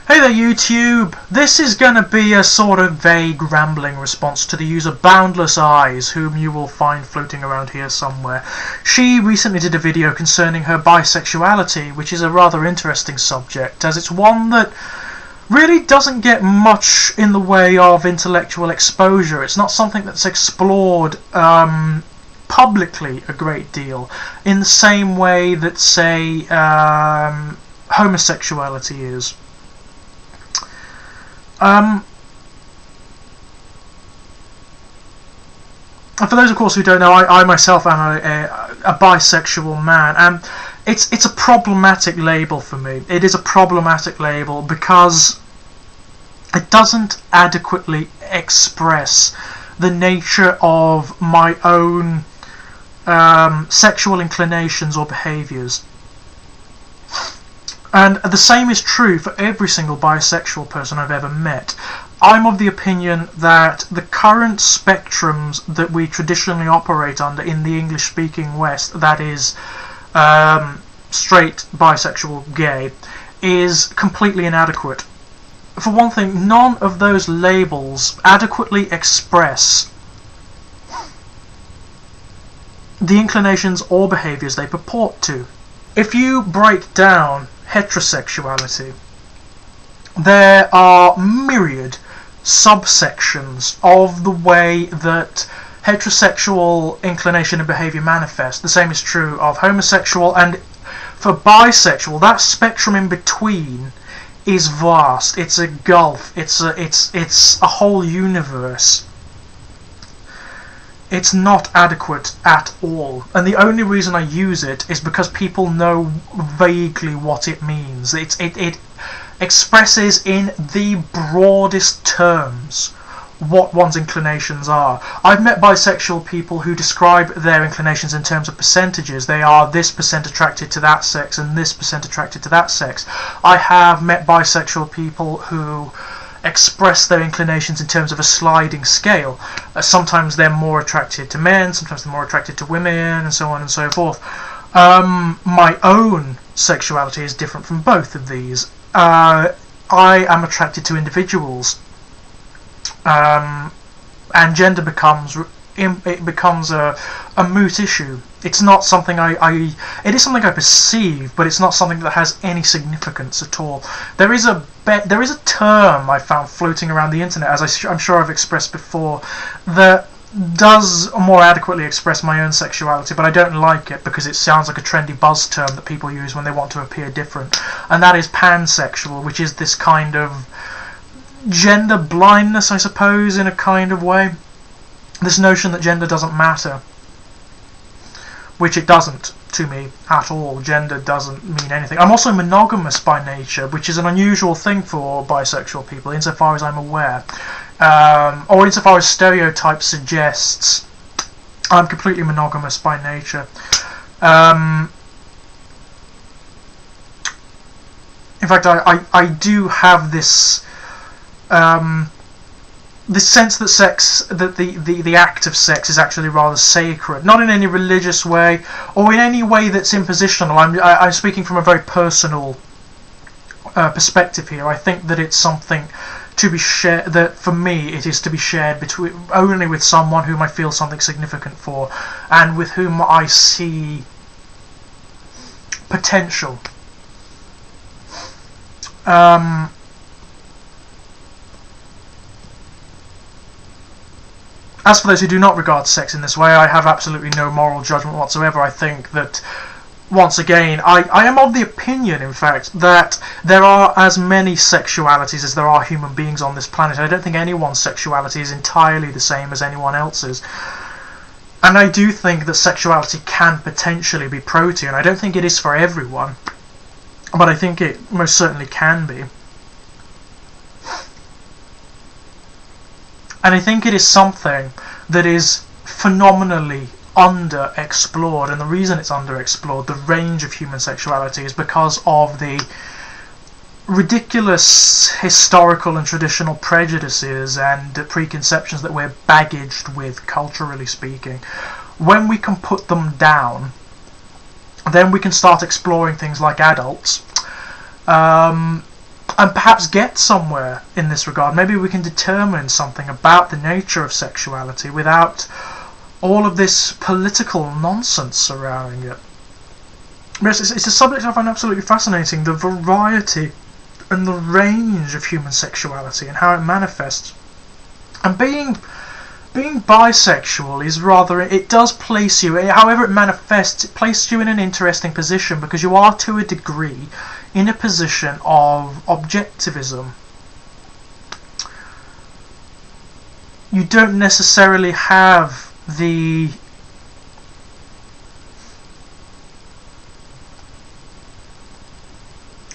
Hey there YouTube! This is going to be a sort of vague rambling response to the user BoundlessEyes, whom you will find floating around here somewhere. She recently did a video concerning her bisexuality, which is a rather interesting subject, as it's one that really doesn't get much in the way of intellectual exposure. It's not something that's explored publicly a great deal, in the same way that, say, homosexuality is. And for those, of course, who don't know, I myself am a bisexual man, and it's a problematic label for me. It is a problematic label because it doesn't adequately express the nature of my own sexual inclinations or behaviours. And the same is true for every single bisexual person I've ever met. I'm of the opinion that the current spectrums that we traditionally operate under in the English-speaking West, that is, straight, bisexual, gay, is completely inadequate. For one thing, none of those labels adequately express the inclinations or behaviours they purport to. If you break down heterosexuality, there are myriad subsections of the way that heterosexual inclination and behaviour manifest. The same is true of homosexual, and for bisexual, that spectrum in between is vast. It's a gulf. It's a whole universe. It's not adequate at all, and the only reason I use it is because people know vaguely what it means. It expresses in the broadest terms what one's inclinations are. I've met bisexual people who describe their inclinations in terms of percentages. They are this percent attracted to that sex and this percent attracted to that sex. I have met bisexual people who express their inclinations in terms of a sliding scale. Sometimes they're more attracted to men, sometimes they're more attracted to women, and so on and so forth. My own sexuality is different from both of these. I am attracted to individuals, and gender becomes a moot issue. It's not something it is something I perceive, but it's not something that has any significance at all. There is a term I found floating around the internet, as I'm sure I've expressed before, that does more adequately express my own sexuality, but I don't like it because it sounds like a trendy buzz term that people use when they want to appear different, and that is pansexual, which is this kind of gender blindness, I suppose, in a kind of way. This notion that gender doesn't matter, which it doesn't to me at all. Gender doesn't mean anything. I'm also monogamous by nature, which is an unusual thing for bisexual people, insofar as I'm aware, or insofar as stereotype suggests. I'm completely monogamous by nature. In fact, I do have this this sense that the act of sex is actually rather sacred, not in any religious way or in any way that's impositional. I'm speaking from a very personal perspective here. I think that it's something to be shared, that for me it is to be shared only with someone whom I feel something significant for, and with whom I see potential. As for those who do not regard sex in this way, I have absolutely no moral judgment whatsoever. I think that, once again, I am of the opinion, in fact, that there are as many sexualities as there are human beings on this planet. I don't think anyone's sexuality is entirely the same as anyone else's. And I do think that sexuality can potentially be protean. I don't think it is for everyone, but I think it most certainly can be. And I think it is something that is phenomenally underexplored, and the reason it's underexplored, the range of human sexuality, is because of the ridiculous historical and traditional prejudices and preconceptions that we're baggaged with, culturally speaking. When we can put them down, then we can start exploring things like adults. and perhaps get somewhere in this regard. Maybe we can determine something about the nature of sexuality without all of this political nonsense surrounding it. It's a subject I find absolutely fascinating, the variety and the range of human sexuality and how it manifests. And being bisexual is rather, it does place you, however it manifests, it places you in an interesting position, because you are to a degree in a position of objectivism. You don't necessarily have the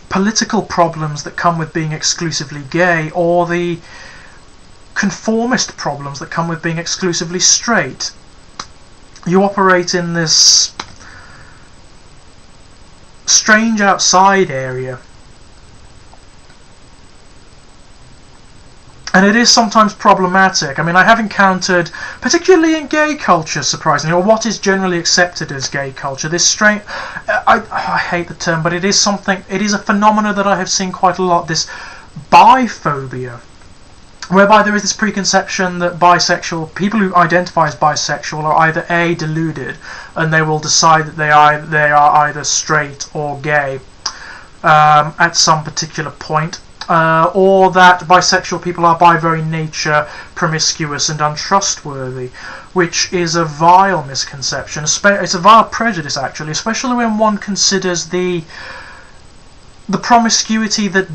political problems that come with being exclusively gay, or the conformist problems that come with being exclusively straight. You operate in this strange outside area, and it is sometimes problematic. I mean, I have encountered, particularly in gay culture, surprisingly, or what is generally accepted as gay culture, this strange, I hate the term, but it is something, it is a phenomenon that I have seen quite a lot, this biphobia, whereby there is this preconception that bisexual, people who identify as bisexual are either A, deluded, and they will decide that they are either straight or gay at some particular point, or that bisexual people are by very nature promiscuous and untrustworthy, which is a vile misconception. It's a vile prejudice, actually, especially when one considers the promiscuity that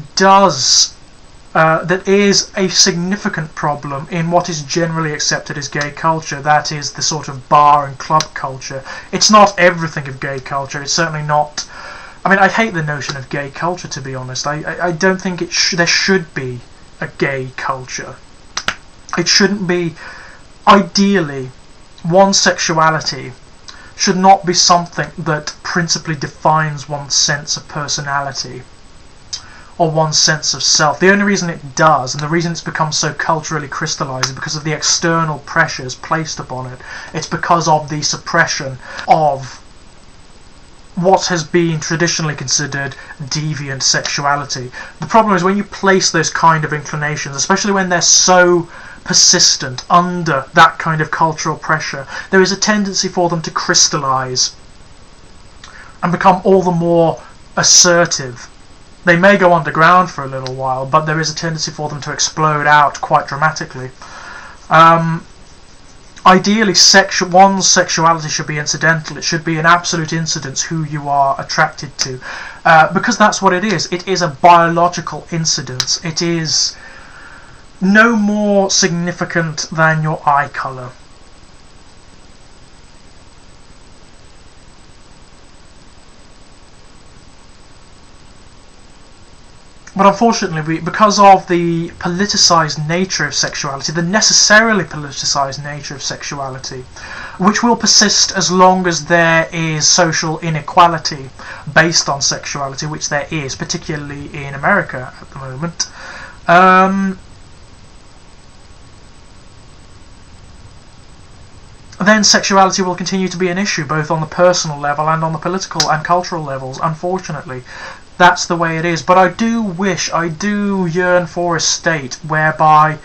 is a significant problem in what is generally accepted as gay culture. That is the sort of bar and club culture. It's not everything of gay culture. It's certainly not. I mean, I hate the notion of gay culture, to be honest. I don't think there should be a gay culture. It shouldn't be. Ideally, one's sexuality should not be something that principally defines one's sense of personality or one's sense of self. The only reason it does, and the reason it's become so culturally crystallized, is because of the external pressures placed upon it. It's because of the suppression of what has been traditionally considered deviant sexuality. The problem is when you place those kind of inclinations, especially when they're so persistent under that kind of cultural pressure, there is a tendency for them to crystallize and become all the more assertive. They may go underground for a little while, but there is a tendency for them to explode out quite dramatically. Ideally, one's sexuality should be incidental. It should be an absolute incidence who you are attracted to, because that's what it is. It is a biological incidence. It is no more significant than your eye colour. But unfortunately, because of the politicised nature of sexuality, the necessarily politicised nature of sexuality, which will persist as long as there is social inequality based on sexuality, which there is, particularly in America at the moment, then sexuality will continue to be an issue, both on the personal level and on the political and cultural levels, unfortunately. That's the way it is. But I do yearn for a state whereby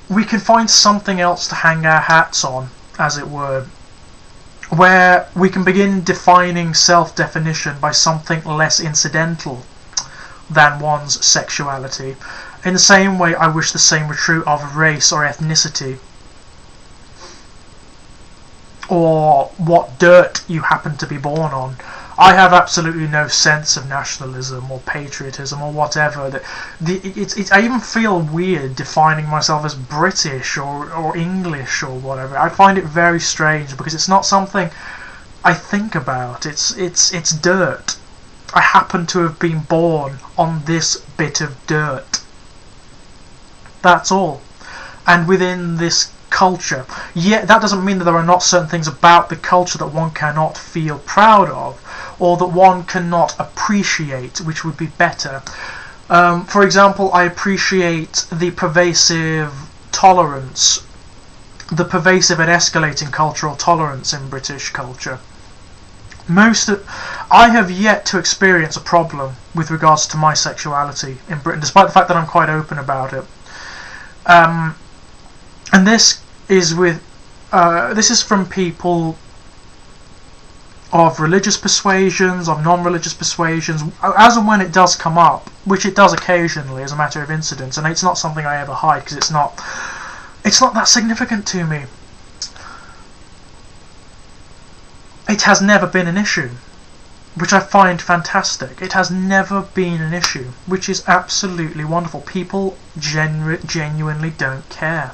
we can find something else to hang our hats on, as it were, where we can begin defining self-definition by something less incidental than one's sexuality. In the same way, I wish the same were true of race or ethnicity, or what dirt you happen to be born on. I have absolutely no sense of nationalism or patriotism or whatever. I even feel weird defining myself as British or English or whatever. I find it very strange because it's not something I think about. It's dirt. I happen to have been born on this bit of dirt. That's all. And within this culture, yet that doesn't mean that there are not certain things about the culture that one cannot feel proud of, or that one cannot appreciate, which would be better. For example, I appreciate the pervasive tolerance, the pervasive and escalating cultural tolerance in British culture. I have yet to experience a problem with regards to my sexuality in Britain, despite the fact that I'm quite open about it. And this is from people of religious persuasions, of non-religious persuasions, as and when it does come up, which it does occasionally as a matter of incidence, and it's not something I ever hide because it's not that significant to me. It has never been an issue, which I find fantastic. It has never been an issue, which is absolutely wonderful. People genuinely don't care.